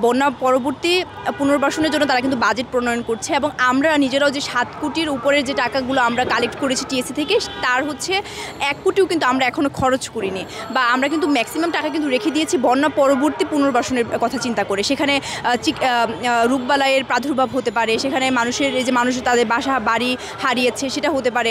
বন্যা পরবর্তী পুনর্বাসনের জন্য তারা কিন্তু বাজেট প্রণয়ন করছে এবং আমরা নিজেরাও যে 7 কোটির উপরে যে টাকাগুলো আমরা কালেক্ট করেছি টিএসসি থেকে তার হচ্ছে 1 কোটিও কিন্তু আমরা এখনও খরচ করিনি, বা আমরা কিন্তু ম্যাক্সিমাম টাকা কিন্তু রেখে দিয়েছি বন্যা পরবর্তী পুনর্বাসনের কথা চিন্তা করে। সেখানে রোগবালাইয়ের প্রাদুর্ভাব হতে পারে, সেখানে মানুষের এই যে মানুষ তাদের বাসা বাড়ি হারিয়েছে সেটা হতে পারে,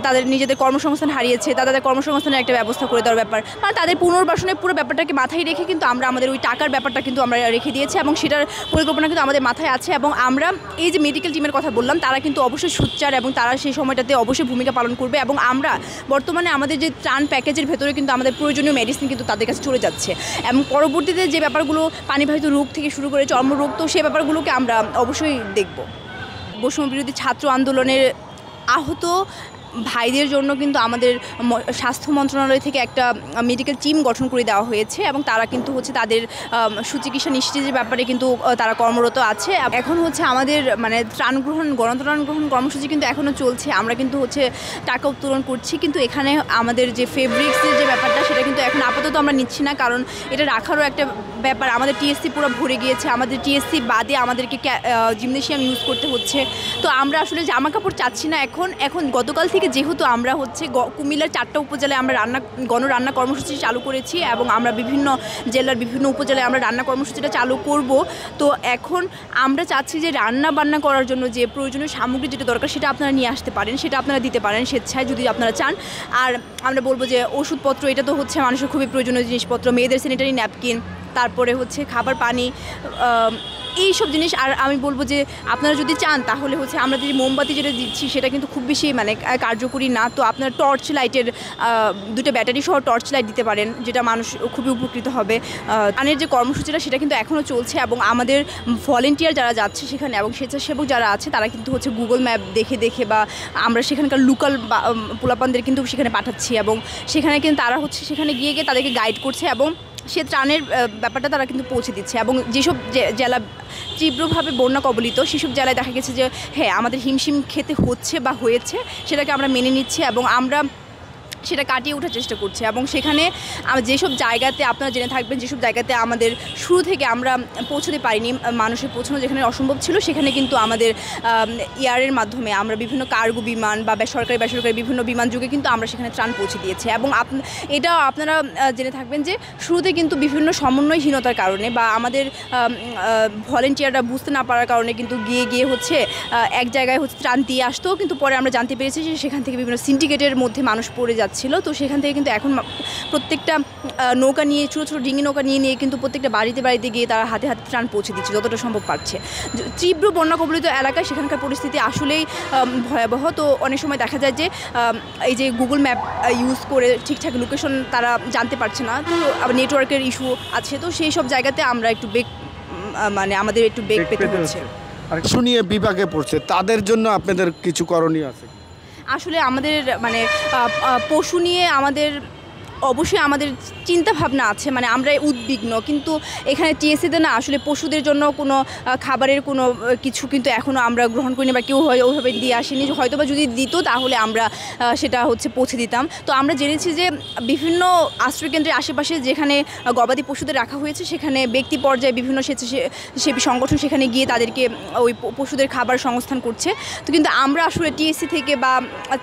তাদের নিজেদের কর্মসংস্থান হারিয়েছে, তাদের কর্মসংস্থানের একটা ব্যবস্থা করে দেওয়ার ব্যাপার, মানে তাদের পুনর্বাসনের পুরো ব্যাপারটাকে মাথায় রেখে কিন্তু আমরা আমাদের ওই টাকার ব্যাপারটা কিন্তু আমরা রেখে দিয়েছি এবং সেটার পরিকল্পনা কিন্তু আমাদের মাথায় আছে। এবং আমরা এই যে মেডিকেল টিমের কথা বললাম তারা কিন্তু অবশ্যই সোচ্চার এবং তারা সেই সময়টাতে অবশ্যই ভূমিকা পালন করবে এবং আমরা বর্তমানে আমাদের যে ত্রাণ প্যাকেজের ভেতরে কিন্তু আমাদের প্রয়োজনীয় মেডিসিন কিন্তু তাদের কাছে চলে যাচ্ছে এবং পরবর্তীতে যে ব্যাপারগুলো পানিবাহিত রোগ থেকে শুরু করে চর্মরোগ, তো সেই ব্যাপারগুলোকে আমরা অবশ্যই দেখব। বৈষম্য বিরোধী ছাত্র আন্দোলনের আহত ভাইদের জন্য কিন্তু আমাদের স্বাস্থ্য মন্ত্রণালয় থেকে একটা মেডিকেল টিম গঠন করে দেওয়া হয়েছে এবং তারা কিন্তু হচ্ছে তাদের সুচিকিৎসা নিশ্চিতের ব্যাপারে কিন্তু তারা কর্মরত আছে। এখন হচ্ছে আমাদের মানে গণত্রাণ গ্রহণ কর্মসূচি কিন্তু এখনও চলছে, আমরা কিন্তু হচ্ছে টাকা উত্তোলন করছি, কিন্তু এখানে আমাদের যে ফেব্রিক্সের যে ব্যাপারটা সেটা কিন্তু এখন আপাতত আমরা নিচ্ছি না, কারণ এটা রাখারও একটা ব্যাপার। আমাদের টিএসসি পুরো ভরে গিয়েছে, আমাদের টিএসসি বাদে আমাদেরকে জিমনেশিয়াম ইউজ করতে হচ্ছে, তো আমরা আসলে জামা কাপড় চাচ্ছি না এখন গতকাল থেকে যেহেতু আমরা হচ্ছে কুমিল্লার 4টা উপজেলায় আমরা গণরান্না কর্মসূচি চালু করেছি এবং আমরা বিভিন্ন জেলার বিভিন্ন উপজেলায় আমরা রান্না কর্মসূচিটা চালু করব, তো এখন আমরা চাচ্ছি যে রান্না বান্না করার জন্য যে প্রয়োজনীয় সামগ্রী যেটা দরকার সেটা আপনারা নিয়ে আসতে পারেন, সেটা আপনারা দিতে পারেন স্বেচ্ছায় যদি আপনারা চান। আর আমরা বলবো যে ওষুধপত্র এটা তো হচ্ছে মানুষের খুবই প্রয়োজনীয় জিনিসপত্র, মেয়েদের স্যানিটারি ন্যাপকিন, তারপরে হচ্ছে খাবার পানি, এইসব জিনিস। আর আমি বলবো যে আপনারা যদি চান তাহলে হচ্ছে আমরা যে মোমবাতি যেটা দিচ্ছি সেটা কিন্তু খুব বেশি মানে কার্যকরী না, তো আপনারা টর্চ লাইটের 2টা ব্যাটারি সহ টর্চ লাইট দিতে পারেন, যেটা মানুষ খুবই উপকৃত হবে। ত্রাণের যে কর্মসূচিটা সেটা কিন্তু এখনও চলছে এবং আমাদের ভলেন্টিয়ার যারা যাচ্ছে সেখানে এবং স্বেচ্ছাসেবক যারা আছে তারা কিন্তু হচ্ছে গুগল ম্যাপ দেখে বা আমরা সেখানকার লোকাল পোলাপানদের কিন্তু সেখানে পাঠাচ্ছি এবং সেখানে কিন্তু তারা হচ্ছে সেখানে গিয়ে তাদেরকে গাইড করছে এবং সে ত্রাণের ব্যাপারটা তারা কিন্তু পৌঁছে দিচ্ছে। এবং যেসব জেলা তীব্রভাবে বন্যা কবলিত সেসব জেলায় দেখা গেছে যে হ্যাঁ আমাদের হিমশিম খেতে হচ্ছে বা হয়েছে, সেটাকে আমরা মেনে নিচ্ছি এবং আমরা সেটা কাটিয়ে ওঠার চেষ্টা করছে। এবং সেখানে যেসব জায়গাতে আপনারা জেনে থাকবেন যেসব জায়গাতে আমাদের শুরু থেকে আমরা পৌঁছতে পারিনি, মানুষের পৌঁছানো যেখানে অসম্ভব ছিল, সেখানে কিন্তু আমাদের এয়ারের মাধ্যমে আমরা বিভিন্ন কার্গো বিমান বা বেসরকারি বিভিন্ন বিমান যুগে কিন্তু আমরা সেখানে ত্রাণ পৌঁছে দিয়েছি। এবং এটাও আপনারা জেনে থাকবেন যে শুরুতে কিন্তু বিভিন্ন সমন্বয়হীনতার কারণে বা আমাদের ভলেন্টিয়াররা বুঝতে না পারার কারণে কিন্তু গিয়ে হচ্ছে এক জায়গায় হচ্ছে ত্রাণ দিয়ে আসতো, কিন্তু পরে আমরা জানতে পেরেছি যে সেখান থেকে বিভিন্ন সিন্ডিকেটের মধ্যে মানুষ পড়ে যাচ্ছে ছিল, তো সেখান থেকে কিন্তু এখন প্রত্যেকটা নৌকা নিয়ে ছোটো ছোটো ডিঙি নৌকা নিয়ে কিন্তু প্রত্যেকটা বাড়িতে গিয়ে তারা হাতে ত্রাণ পৌঁছে দিচ্ছে যতটা সম্ভব পারছে। তীব্র বন্যা কবলিত এলাকায় সেখানকার পরিস্থিতি আসলেই ভয়াবহ, তো অনেক সময় দেখা যায় যে এই যে গুগল ম্যাপ ইউজ করে ঠিকঠাক লোকেশন তারা জানতে পারছে না, তো আবার নেটওয়ার্কের ইস্যু আছে, তো সেই সব জায়গাতে আমরা একটু আমাদের একটু বেগ পেতে হচ্ছে। আর শুনিয়ে বিভাগে পড়ছে তাদের জন্য আপনাদের কিছু করণীয় আছে? আসলে আমাদের মানে পশু নিয়ে অবশ্যই আমাদের চিন্তা ভাবনা আছে, মানে আমরা উদ্বিগ্ন, কিন্তু এখানে টিএসসিতে না আসলে পশুদের জন্য কোনো খাবারের কোনো কিছু কিন্তু এখনও আমরা গ্রহণ করিনি বা কেউ ওইভাবে দিয়ে আসেনি, হয়তো বা যদি দিত তাহলে আমরা সেটা হচ্ছে পৌঁছে দিতাম। তো আমরা জেনেছি যে বিভিন্ন আশ্রয়কেন্দ্রের আশেপাশে যেখানে গবাদি পশুদের রাখা হয়েছে সেখানে ব্যক্তি পর্যায়ে বিভিন্ন স্বেচ্ছাসেবী সংগঠন সেখানে গিয়ে তাদেরকে ওই পশুদের খাবার সংস্থান করছে, তো কিন্তু আমরা আসলে টিএসসি থেকে বা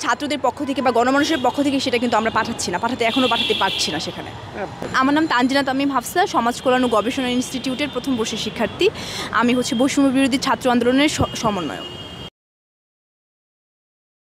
ছাত্রদের পক্ষ থেকে বা গণমানুষের পক্ষ থেকে সেটা কিন্তু আমরা পাঠাতে পারছি না সেখানে। আমার নাম তানজিনা তামিম হাফসা, সমাজ কল্যাণ ও গবেষণা ইনস্টিটিউটের প্রথম বর্ষের শিক্ষার্থী। আমি হচ্ছে বৈষম্য বিরোধী ছাত্র আন্দোলনের সমন্বয়ক।